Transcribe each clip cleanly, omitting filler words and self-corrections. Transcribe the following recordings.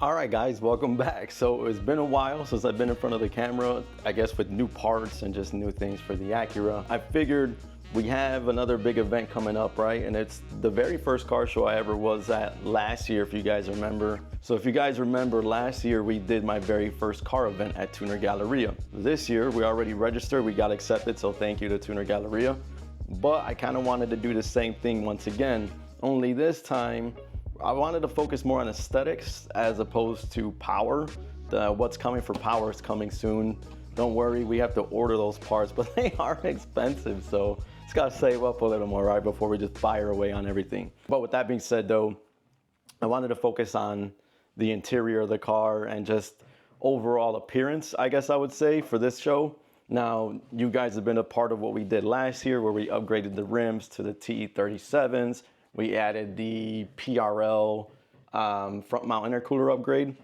All right, guys, welcome back. So it's been a while since I've been in front of the camera, I guess with new parts and just new things for the Acura. I figured we have another big event coming up, right? And it's the very first car show I ever was at last year, if you guys remember. So if you guys remember, last year we did my very first car event at Tuner Galleria. This year we already registered, we got accepted, so thank you to Tuner Galleria. But I kind of wanted to do the same thing once again, only this time I wanted to focus more on aesthetics as opposed to power. What's coming for power is coming soon. Don't worry, we have to order those parts, but they are expensive, so just gotta save up a little more, right, before we just fire away on everything. But with that being said though, I wanted to focus on the interior of the car and just overall appearance, I guess I would say, for this show. Now, you guys have been a part of what we did last year where we upgraded the rims to the TE37s. We added the PRL front mount intercooler upgrade.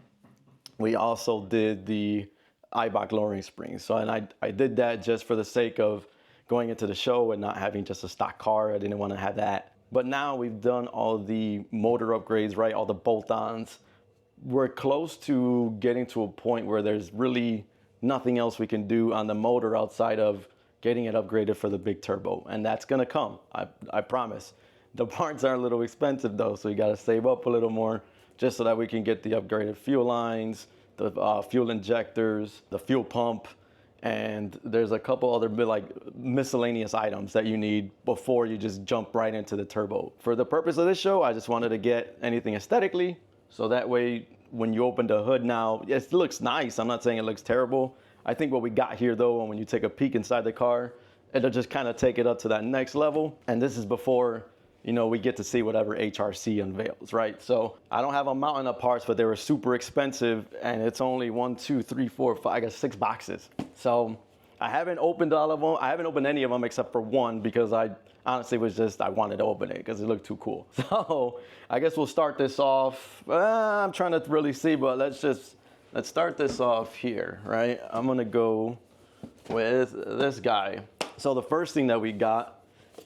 We also did the Eibach lowering springs. So, and I did that just for the sake of going into the show and not having just a stock car. I didn't want to have that. But now we've done all the motor upgrades, right? All the bolt-ons. We're close to getting to a point where there's really nothing else we can do on the motor outside of getting it upgraded for the big turbo. And that's gonna come, I promise. The parts are a little expensive though, so you gotta save up a little more just so that we can get the upgraded fuel lines, the fuel injectors, the fuel pump, and there's a couple other like miscellaneous items that you need before you just jump right into the turbo. For the purpose of this show, I just wanted to get anything aesthetically, so that way when you open the hood now, it looks nice. I'm not saying it looks terrible. I think what we got here though, and when you take a peek inside the car, it'll just kind of take it up to that next level. And this is before, you know, we get to see whatever HRC unveils, right? So I don't have a mountain of parts, but they were super expensive, and it's only 1, 2, 3, 4, 5, I guess 6 boxes. So I haven't opened all of them. I haven't opened any of them except for one because I honestly was just, I wanted to open it because it looked too cool. So I guess we'll start this off. I'm trying to really see, but let's start this off here, right? I'm gonna go with this guy. So the first thing that we got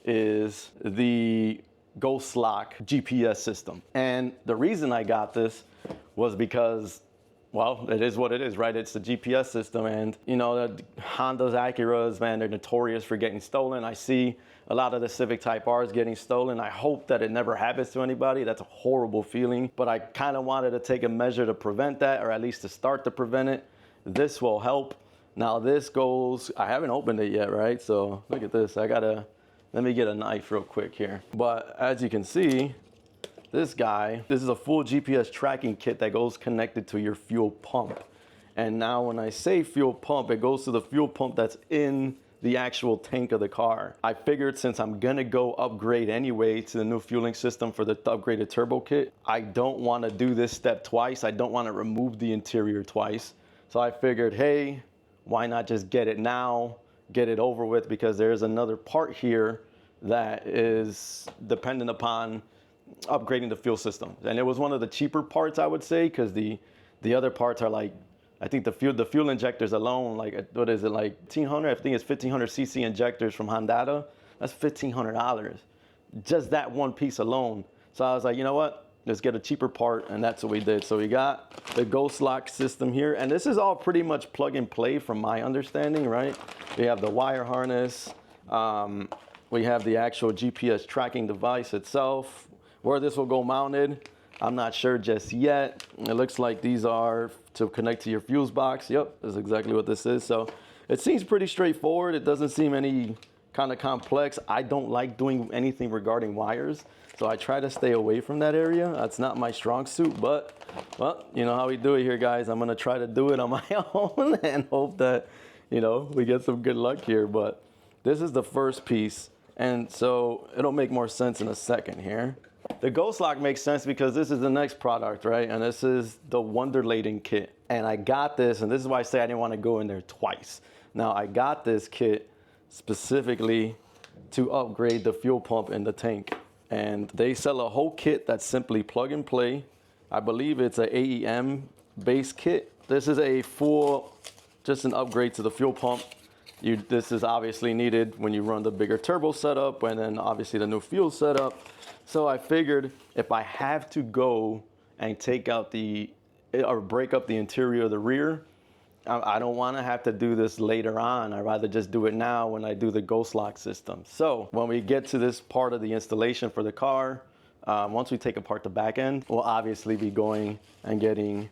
is the Ghost Lock GPS system. And the reason I got this was because, well, it is what it is, right? It's the GPS system, and you know, the Hondas, Acuras, man, they're notorious for getting stolen. I see a lot of the Civic Type R's getting stolen. I hope that it never happens to anybody. That's a horrible feeling, but I kind of wanted to take a measure to prevent that, or at least to start to prevent it. This will help. Now this goes, I haven't opened it yet, right? So look at this. Let me get a knife real quick here. But as you can see, this is a full GPS tracking kit that goes connected to your fuel pump. And now when I say fuel pump, it goes to the fuel pump that's in the actual tank of the car. I figured since I'm gonna go upgrade anyway to the new fueling system for the upgraded turbo kit, I don't wanna do this step twice. I don't wanna remove the interior twice. So I figured, hey, why not just get it now? Get it over with, because there's another part here that is dependent upon upgrading the fuel system. And it was one of the cheaper parts, I would say, because the other parts are like, I think the fuel injectors alone, like, what is it, like 1,500? I think it's 1,500 cc injectors from Hondata. That's $1,500. Just that one piece alone. So I was like, you know what? Let's get a cheaper part, and that's what we did. So we got the Ghost Lock system here, and this is all pretty much plug and play from my understanding, right? We have the wire harness, we have the actual GPS tracking device itself. Where this will go mounted, I'm not sure just yet. It looks like these are to connect to your fuse box. Yep, that's exactly what this is. So it seems pretty straightforward. It doesn't seem any kind of complex. I don't like doing anything regarding wires, so I try to stay away from that area. That's not my strong suit, but, well, you know how we do it here, guys. I'm gonna try to do it on my own and hope that, you know, we get some good luck here. But this is the first piece, and so it'll make more sense in a second here. The Ghost Lock makes sense because this is the next product, right? And this is the Wonderlading kit. And I got this, and this is why I say I didn't want to go in there twice. Now, I got this kit specifically to upgrade the fuel pump in the tank. And they sell a whole kit that's simply plug and play. I believe it's an AEM base kit. This is a full, just an upgrade to the fuel pump. This is obviously needed when you run the bigger turbo setup, and then obviously the new fuel setup. So I figured if I have to go and take out the or break up the interior of the rear. I don't want to have to do this later on. I'd rather just do it now when I do the ghost lock system. So when we get to this part of the installation for the car, once we take apart the back end, we'll obviously be going and getting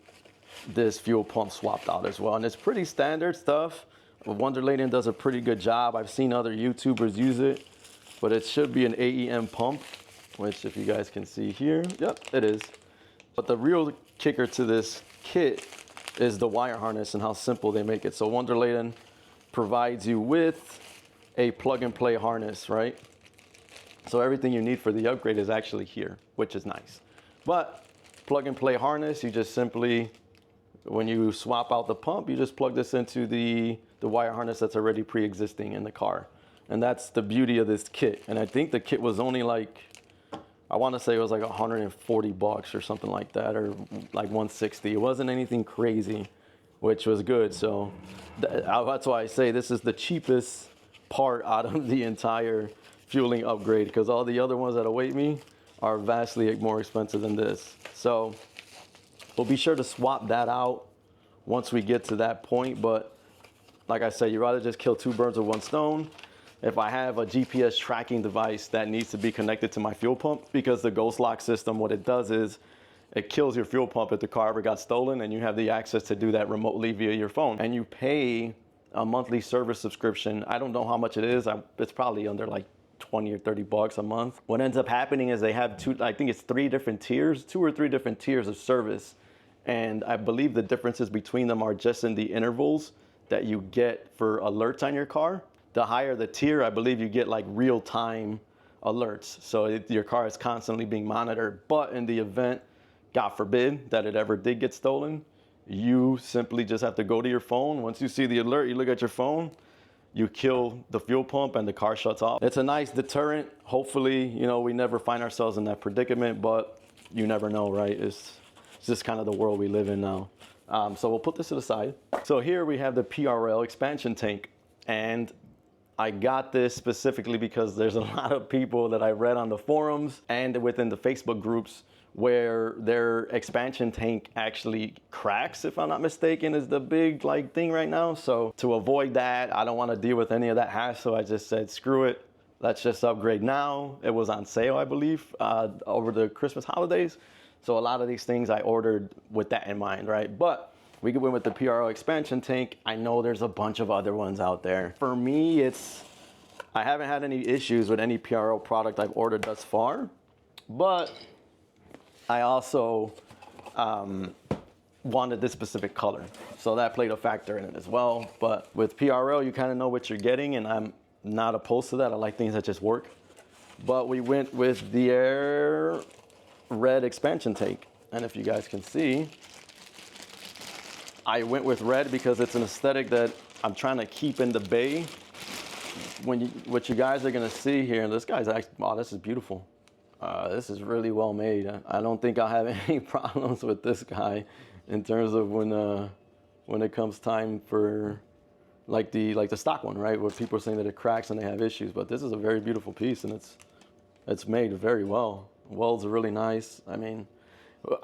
this fuel pump swapped out as well. And it's pretty standard stuff. Wonderladen does a pretty good job. I've seen other YouTubers use it, but it should be an AEM pump, which if you guys can see here, yep, it is. But the real kicker to this kit is the wire harness and how simple they make it. So Wonderladen provides you with a plug and play harness, right? So everything you need for the upgrade is actually here, which is nice. But plug and play harness, you just simply, when you swap out the pump, you just plug this into the wire harness that's already pre-existing in the car. And that's the beauty of this kit. And I think the kit was only like, I want to say it was like 140 bucks or something like that, or like 160. It wasn't anything crazy, which was good. So that's why I say this is the cheapest part out of the entire fueling upgrade, because all the other ones that await me are vastly more expensive than this. So we'll be sure to swap that out once we get to that point. But like I said, you'd rather just kill two birds with one stone. If I have a GPS tracking device that needs to be connected to my fuel pump, because the ghost lock system, what it does is it kills your fuel pump if the car ever got stolen, and you have the access to do that remotely via your phone. And you pay a monthly service subscription. I don't know how much it is. It's probably under like 20 or 30 bucks a month. What ends up happening is they have two or three different tiers of service. And I believe the differences between them are just in the intervals that you get for alerts on your car. The higher the tier, I believe you get like real-time alerts. So your car is constantly being monitored. But in the event, God forbid, that it ever did get stolen, you simply just have to go to your phone. Once you see the alert, you look at your phone, you kill the fuel pump and the car shuts off. It's a nice deterrent. Hopefully, you know, we never find ourselves in that predicament, but you never know, right? It's just kind of the world we live in now. So we'll put this to the side. So here we have the PRL expansion tank. And I got this specifically because there's a lot of people that I read on the forums and within the Facebook groups where their expansion tank actually cracks, if I'm not mistaken, is the big like thing right now. So to avoid that, I don't want to deal with any of that hassle. I just said, screw it. Let's just upgrade now. It was on sale, I believe, over the Christmas holidays. So a lot of these things I ordered with that in mind, right? But we could win with the PRL expansion tank. I know there's a bunch of other ones out there. For me, I haven't had any issues with any PRL product I've ordered thus far, but I also wanted this specific color. So that played a factor in it as well. But with PRL, you kind of know what you're getting, and I'm not opposed to that. I like things that just work. But we went with the Air Red expansion tank. And if you guys can see, I went with red because it's an aesthetic that I'm trying to keep in the bay. What you guys are gonna see here, and this guy's actually, wow, this is beautiful. This is really well made. I don't think I'll have any problems with this guy in terms of when it comes time for like the stock one, right? Where people are saying that it cracks and they have issues, but this is a very beautiful piece and it's made very well. Welds are really nice. I mean,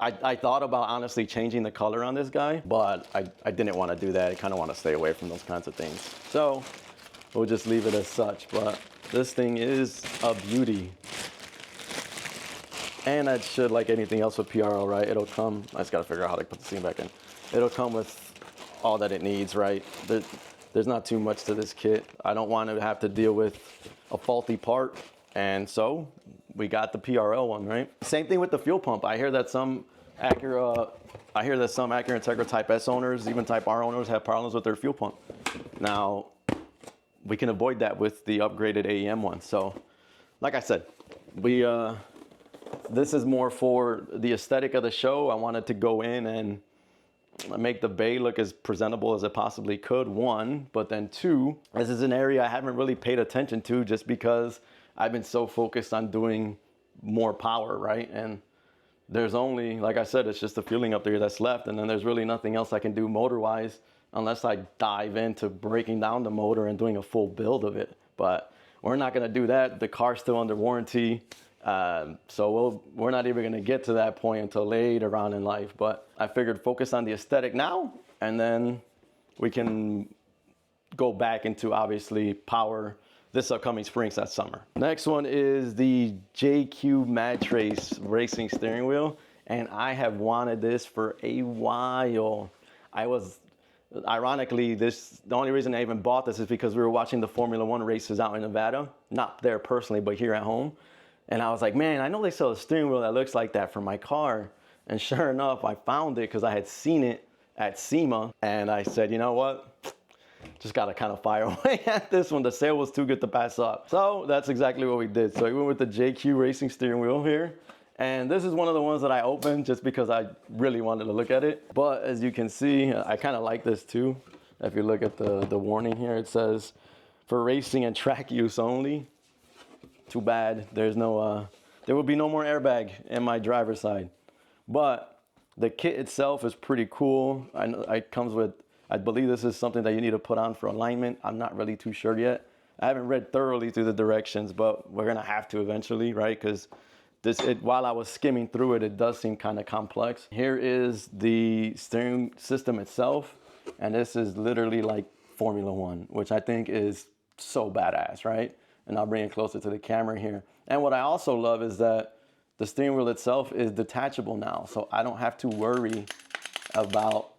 I thought about honestly changing the color on this guy, but I didn't want to do that. I kind of want to stay away from those kinds of things. So we'll just leave it as such, but this thing is a beauty. And it should, like anything else with PRL, right? It'll come, I just gotta figure out how to put the seam back in. It'll come with all that it needs, right? There's not too much to this kit. I don't want to have to deal with a faulty part. And so we got the PRL one, right? Same thing with the fuel pump. I hear that some Acura Integra Type-S owners, even Type R owners, have problems with their fuel pump. Now, we can avoid that with the upgraded AEM one. So, like I said, this is more for the aesthetic of the show. I wanted to go in and make the bay look as presentable as it possibly could, one, but then two, this is an area I haven't really paid attention to just because I've been so focused on doing more power, right? And there's only, like I said, it's just the fueling up there that's left, and then there's really nothing else I can do motor-wise unless I dive into breaking down the motor and doing a full build of it. But we're not gonna do that. The car's still under warranty. So we're not even gonna get to that point until later on in life, but I figured focus on the aesthetic now, and then we can go back into obviously power this upcoming spring/summer. Next one is the JQ Mad Trace racing steering wheel, and I have wanted this for a while. Ironically, the only reason I even bought this is because we were watching the Formula One races out in Nevada, not there personally, but here at home. And I was like, man, I know they sell a steering wheel that looks like that for my car. And sure enough, I found it because I had seen it at SEMA, and I said, you know what? Just gotta kind of fire away at this one. The sale was too good to pass up. So that's exactly what we did. So we went with the JQ racing steering wheel here. And this is one of the ones that I opened just because I really wanted to look at it. But as you can see, I kind of like this too. If you look at the warning here, it says for racing and track use only. Too bad there's no, there will be no more airbag in my driver's side. But the kit itself is pretty cool. It comes with, I believe this is something that you need to put on for alignment. I'm not really too sure yet. I haven't read thoroughly through the directions, but we're gonna have to eventually, right? Because while I was skimming through it, it does seem kind of complex. Here is the steering system itself, and this is literally like Formula One, which I think is so badass, right? And I'll bring it closer to the camera here. And what I also love is that the steering wheel itself is detachable now, so I don't have to worry about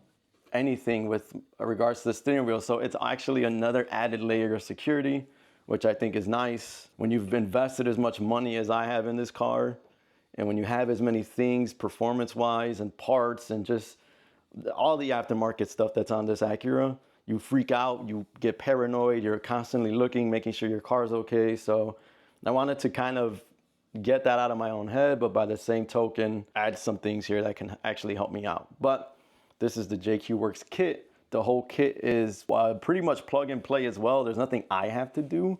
anything with regards to the steering wheel. So it's actually another added layer of security, which I think is nice. When you've invested as much money as I have in this car, and when you have as many things performance-wise and parts and just all the aftermarket stuff that's on this Acura, you freak out, you get paranoid, you're constantly looking, making sure your car's okay. So I wanted to kind of get that out of my own head, but by the same token, add some things here that can actually help me out. But this is the JQ Works kit. The whole kit is pretty much plug and play as well. There's nothing I have to do.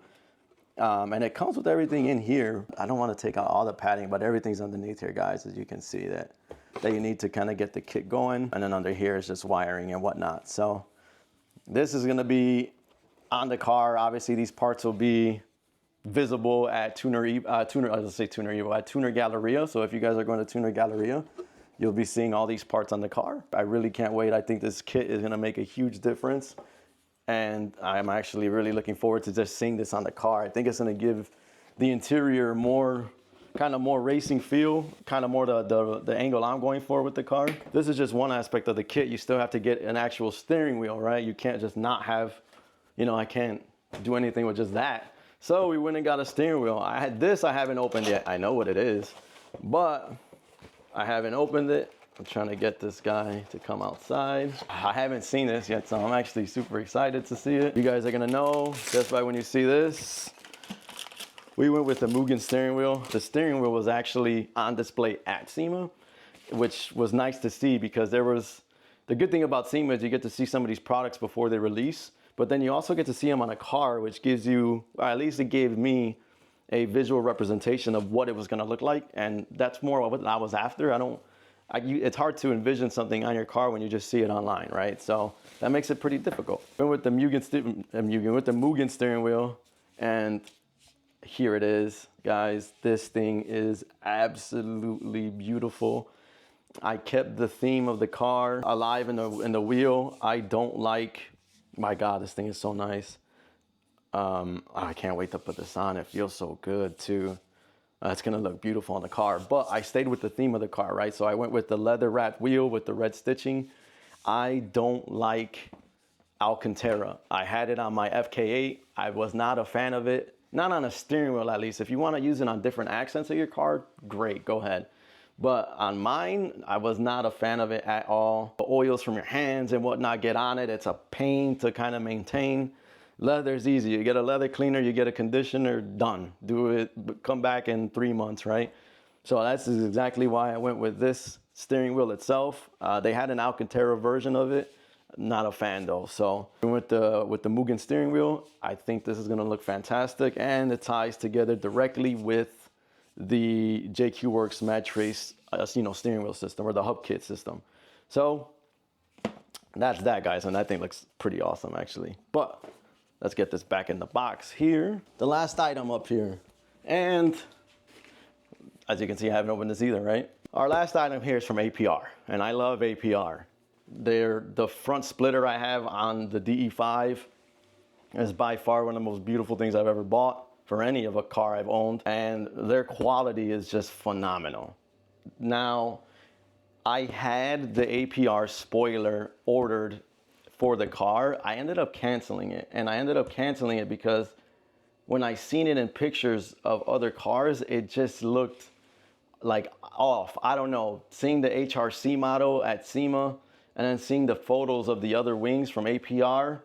And it comes with everything in here. I don't want to take out all the padding, but everything's underneath here, guys, as you can see that you need to kind of get the kit going. And then under here is just wiring and whatnot. So this is going to be on the car. Obviously, these parts will be visible at Tuner Galleria. So if you guys are going to Tuner Galleria, you'll be seeing all these parts on the car. I really can't wait. I think this kit is gonna make a huge difference. And I'm actually really looking forward to just seeing this on the car. I think it's gonna give the interior more racing feel, kind of more the angle I'm going for with the car. This is just one aspect of the kit. You still have to get an actual steering wheel, right? You can't just not have, I can't do anything with just that. So we went and got a steering wheel. I haven't opened yet. I know what it is, but I haven't opened it. I'm trying to get this guy to come outside. I haven't seen this yet, so I'm actually super excited to see it. You guys are gonna know just by when you see this. We went with the Mugen steering wheel. The steering wheel was actually on display at SEMA, which was nice to see because the good thing about SEMA is you get to see some of these products before they release, but then you also get to see them on a car, which gives you, or at least it gave me, a visual representation of what it was going to look like, and that's more of what I was after. It's hard to envision something on your car when you just see it online, right? So that makes it pretty difficult. Went with the Mugen steering wheel, and here it is, guys. This thing is absolutely beautiful. I kept the theme of the car alive in the wheel. I don't like, my God, this thing is so nice. I can't wait to put this on. It feels so good too. It's gonna look beautiful on the car, but I stayed with the theme of the car, right? So I went with the leather wrapped wheel with the red stitching. I don't like Alcantara. I had it on my FK8. I was not a fan of it. Not on a steering wheel, at least. If you want to use it on different accents of your car, great, go ahead. But on mine, I was not a fan of it at all. The oils from your hands and whatnot get on it. It's a pain to kind of maintain. Leather's easy. You get a leather cleaner, you get a conditioner, done. Do it, come back in 3 months, right? So that's exactly why I went with this steering wheel itself. They had an Alcantara version of it. Not a fan though. So with the Mugen steering wheel, I think this is gonna look fantastic, and it ties together directly with the JQ Works Mad Trace, steering wheel system, or the hub kit system. So that's that, guys, and that thing looks pretty awesome actually. But let's get this back in the box here. The last item up here, and As you can see, I haven't opened this either, right? Our last item here is from APR, and I love APR. The front splitter I have on the DE5 is by far one of the most beautiful things I've ever bought for any of a car I've owned, and their quality is just phenomenal. Now, I had the APR spoiler ordered for the car. I ended up canceling it, and I ended up canceling it because when I seen it in pictures of other cars, it just looked like off. I don't know, seeing the HRC model at SEMA and then seeing the photos of the other wings from APR,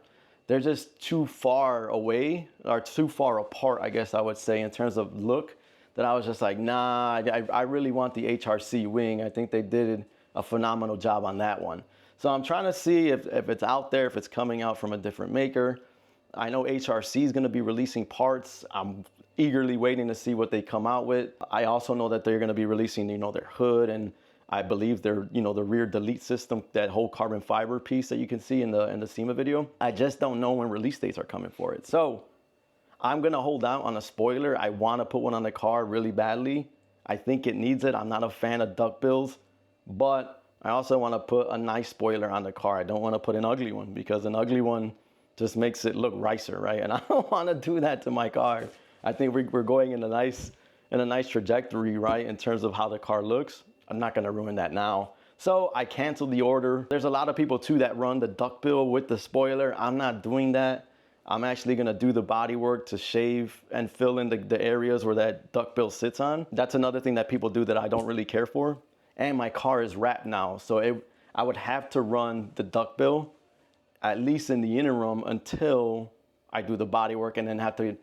they're just too far away, or too far apart, I guess I would say, in terms of look, that I was just like, nah, I really want the HRC wing. I think they did a phenomenal job on that one. So I'm trying to see if it's out there, if it's coming out from a different maker. I know HRC is going to be releasing parts. I'm eagerly waiting to see what they come out with. I also know that they're going to be releasing, you know, their hood, and I believe their, you know, the rear delete system, that whole carbon fiber piece that you can see in the SEMA video. I just don't know when release dates are coming for it. So I'm going to hold out on a spoiler. I want to put one on the car really badly. I think it needs it. I'm not a fan of duckbills, but I also want to put a nice spoiler on the car. I don't want to put an ugly one, because an ugly one just makes it look ricer, right? And I don't want to do that to my car. I think we're going in a nice trajectory, right, in terms of how the car looks. I'm not going to ruin that now. So I canceled the order. There's a lot of people too that run the duckbill with the spoiler. I'm not doing that. I'm actually going to do the body work to shave and fill in the areas where that duckbill sits on. That's another thing that people do that I don't really care for. And my car is wrapped now, so I would have to run the duckbill at least in the interim until I do the body work, and then have to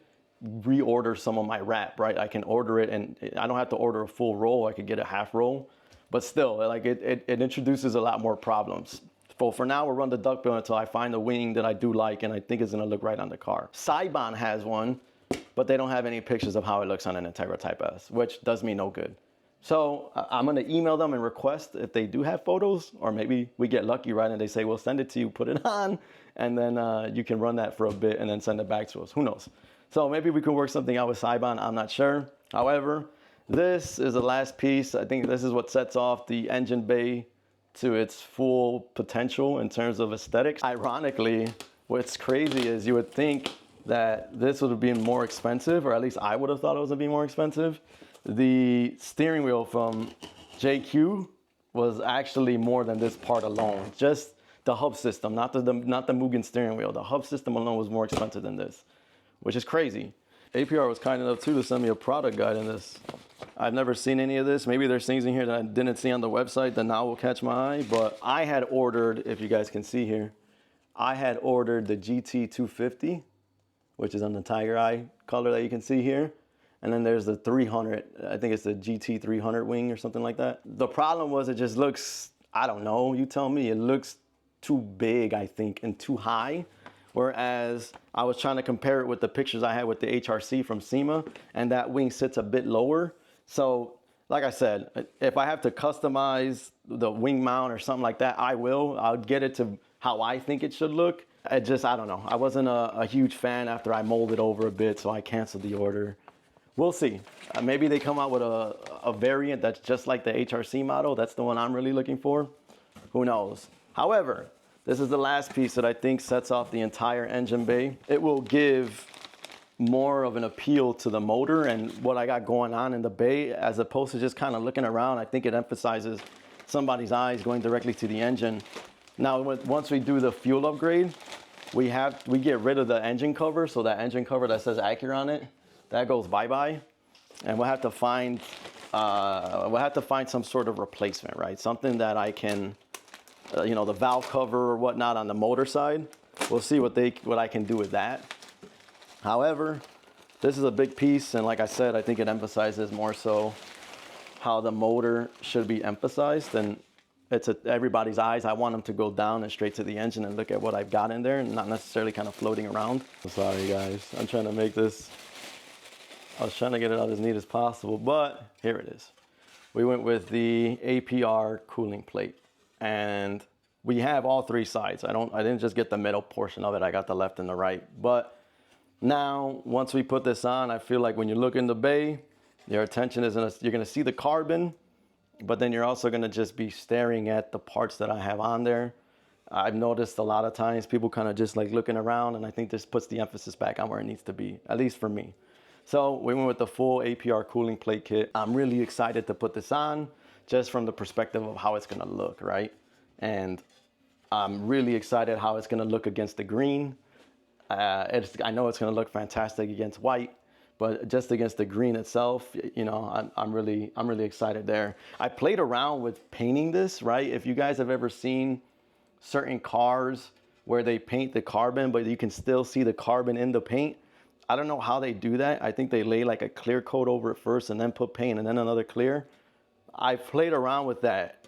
reorder some of my wrap, right? I can order it, and I don't have to order a full roll. I could get a half roll, but still, like it introduces a lot more problems. So for now, we'll run the duckbill until I find a wing that I do like and I think is gonna look right on the car. Saibon has one, but they don't have any pictures of how it looks on an Integra Type-S, which does me no good. So I'm gonna email them and request if they do have photos, or maybe we get lucky, right? And they say, we'll send it to you, put it on, and then you can run that for a bit and then send it back to us. Who knows? So maybe we can work something out with Saibon, I'm not sure. However, this is the last piece. I think this is what sets off the engine bay to its full potential in terms of aesthetics. Ironically, what's crazy is you would think that this would have been more expensive, or at least I would have thought it was gonna be more expensive. The steering wheel from JQ was actually more than this part alone. Just the hub system, not the Mugen steering wheel. The hub system alone was more expensive than this, which is crazy. APR was kind enough too to send me a product guide in this. I've never seen any of this. Maybe there's things in here that I didn't see on the website that now will catch my eye, but I had ordered, if you guys can see here, I had ordered the GT 250, which is on the tiger eye color that you can see here. And then there's the 300, I think it's the GT 300 wing or something like that. The problem was it just looks, I don't know, you tell me, it looks too big, I think, and too high. Whereas I was trying to compare it with the pictures I had with the HRC from SEMA, and that wing sits a bit lower. So like I said, if I have to customize the wing mount or something like that, I will. I'll get it to how I think it should look. I don't know. I wasn't a huge fan after I molded over a bit, so I canceled the order. We'll see. Maybe they come out with a variant that's just like the HRC model. That's the one I'm really looking for. Who knows? However, this is the last piece that I think sets off the entire engine bay. It will give more of an appeal to the motor and what I got going on in the bay, as opposed to just kind of looking around. I think it emphasizes somebody's eyes going directly to the engine. Now, once we do the fuel upgrade, we get rid of the engine cover. So that engine cover that says Acura on it, that goes bye-bye, and we'll have to find some sort of replacement, right? Something that I can, you know, the valve cover or whatnot on the motor side. We'll see what I can do with that. However, this is a big piece, and like I said, I think it emphasizes more so how the motor should be emphasized, and it's everybody's eyes. I want them to go down and straight to the engine and look at what I've got in there, and not necessarily kind of floating around. Sorry guys, I'm trying to make this. I was trying to get it out as neat as possible, but here it is. We went with the APR cooling plate, and we have all three sides. I didn't just get the middle portion of it. I got the left and the right. But now, once we put this on, I feel like when you look in the bay, Your attention is you're gonna see the carbon, but then you're also gonna just be staring at the parts that I have on there. I've noticed a lot of times people kind of just like looking around, and I think this puts the emphasis back on where it needs to be, at least for me. So we went with the full APR cooling plate kit. I'm really excited to put this on just from the perspective of how it's gonna look, right? And I'm really excited how it's gonna look against the green. I know it's gonna look fantastic against white, but just against the green itself, you know, I'm really excited there. I played around with painting this, right? If you guys have ever seen certain cars where they paint the carbon, but you can still see the carbon in the paint. I don't know how they do that. I think they lay like a clear coat over it first and then put paint and then another clear. I played around with that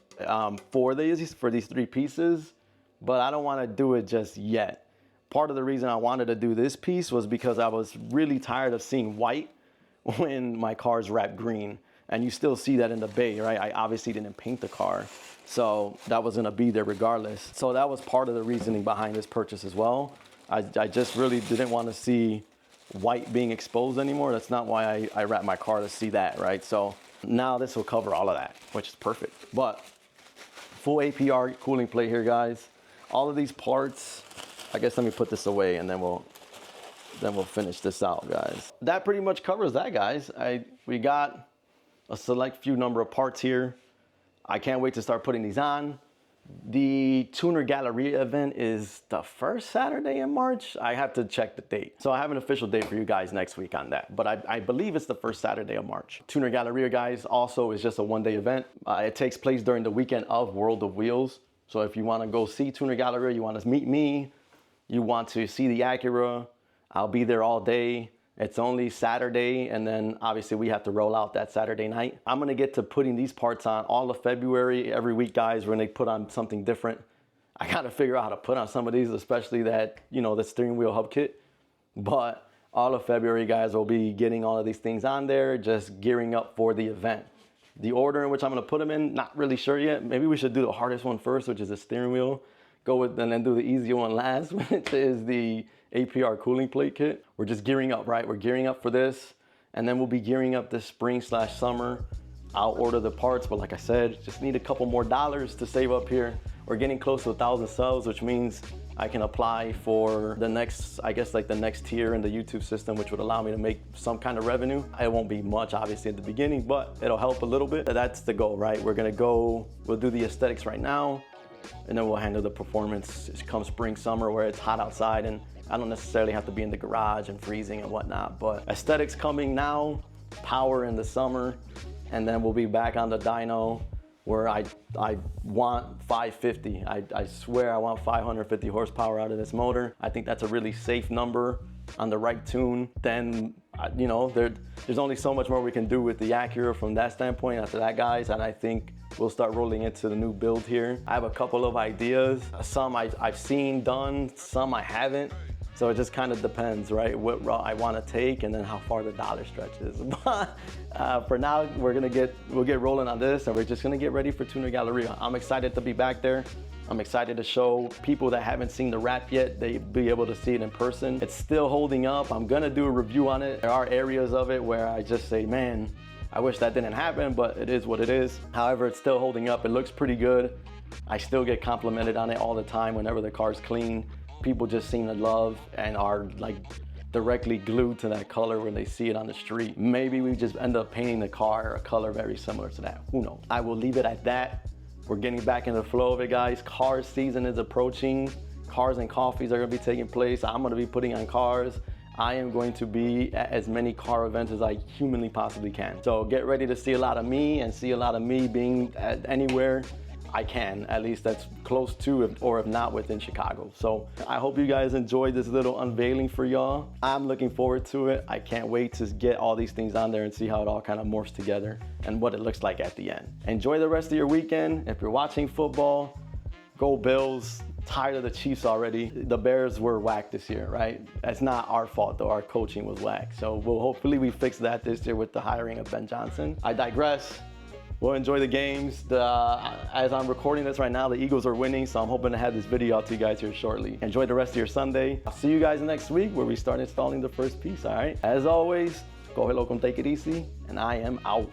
for these 3 pieces, but I don't want to do it just yet. Part of the reason I wanted to do this piece was because I was really tired of seeing white when my car's wrapped green. And you still see that in the bay, right? I obviously didn't paint the car, so that was gonna be there regardless. So that was part of the reasoning behind this purchase as well. I just really didn't want to see white being exposed anymore. That's not why I wrapped my car, to see that, right? So now this will cover all of that, which is perfect. But full APR cooling plate here, guys. All of these parts, I guess let me put this away and then we'll finish this out, guys. That pretty much covers that, guys. We got a select few number of parts here. I can't wait to start putting these on. The Tuner Galleria event is the first Saturday in March. I have to check the date. So I have an official date for you guys next week on that, but I believe it's the first Saturday of March. Tuner Galleria, guys, also is just a one-day event. It takes place during the weekend of World of Wheels. So if you wanna go see Tuner Galleria, you wanna meet me, you want to see the Acura, I'll be there all day. It's only Saturday, and then obviously we have to roll out that Saturday night. I'm gonna get to putting these parts on all of February. Every week, guys, we're gonna put on something different. I gotta figure out how to put on some of these, especially that, you know, the steering wheel hub kit. But all of February, guys, we'll be getting all of these things on there, just gearing up for the event. The order in which I'm gonna put them in, not really sure yet. Maybe we should do the hardest one first, which is the steering wheel. Go with, and then do the easier one last, which is the APR cooling plate kit. We're just gearing up, right? We're gearing up for this, and then we'll be gearing up this spring/summer. I'll order the parts, but like I said, just need a couple more dollars to save up here. We're getting close to 1,000 subs, which means I can apply for the next, I guess like the next tier in the YouTube system, which would allow me to make some kind of revenue. It won't be much, obviously, at the beginning, but it'll help a little bit. That's the goal, right? We'll do the aesthetics right now, and then we'll handle the performance come spring, summer, where it's hot outside and I don't necessarily have to be in the garage and freezing and whatnot, but aesthetics coming now, power in the summer, and then we'll be back on the dyno where I want 550. I swear I want 550 horsepower out of this motor. I think that's a really safe number on the right tune. Then, you know, there's only so much more we can do with the Acura from that standpoint after that, guys, and I think we'll start rolling into the new build here. I have a couple of ideas. Some I've seen done, some I haven't. So it just kind of depends, right? What route I want to take and then how far the dollar stretches. But for now, we'll get rolling on this, and we're just gonna get ready for Tuner Galleria. I'm excited to be back there. I'm excited to show people that haven't seen the wrap yet, they be able to see it in person. It's still holding up. I'm gonna do a review on it. There are areas of it where I just say, man, I wish that didn't happen, but it is what it is. However, it's still holding up. It looks pretty good. I still get complimented on it all the time whenever the car's clean. People just seem to love and are like directly glued to that color when they see it on the street. Maybe we just end up painting the car a color very similar to that. Who knows? I will leave it at that. We're getting back in the flow of it, guys. Car season is approaching. Cars and coffees are gonna be taking place. I'm gonna be putting on cars. I am going to be at as many car events as I humanly possibly can. So get ready to see a lot of me and see a lot of me being at anywhere I can, at least that's close to, or if not within Chicago. So I hope you guys enjoyed this little unveiling for y'all. I'm looking forward to it. I can't wait to get all these things on there and see how it all kind of morphs together and what it looks like at the end. Enjoy the rest of your weekend. If you're watching football, go Bills. Tired of the Chiefs already. The Bears were whack this year, right? That's not our fault though, our coaching was whack. So hopefully we fix that this year with the hiring of Ben Johnson. I digress. We'll enjoy the games. As I'm recording this right now, the Eagles are winning, so I'm hoping to have this video out to you guys here shortly. Enjoy the rest of your Sunday. I'll see you guys next week where we start installing the first piece, all right? As always, Cógelo con take it easy, and I am out.